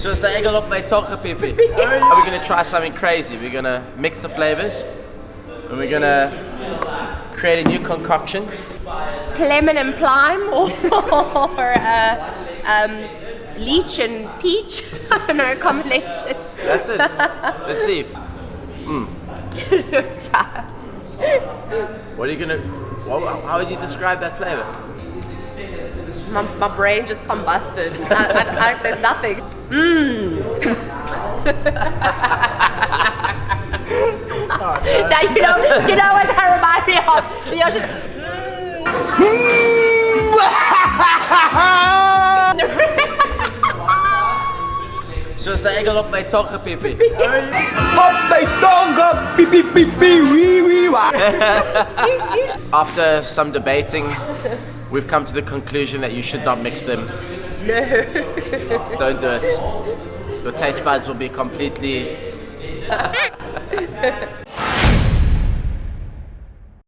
Zo is de engel op mijn togen, pipi. We're gonna try something crazy. We're gonna mix the flavors. And we're gonna create a new concoction. Lemon and plime or leech and peach. I don't know, combination. That's it. Let's see. What are you gonna? How would you describe that flavor? My brain just combusted. There's nothing. Now you know what that reminds me of. You're just, Zo is de engel op mijn togen, pipi. Op mijn tongen, pipi pipi wee wee wa. After some debating, we've come to the conclusion that you should not mix them. no. Don't do it. Your taste buds will be completely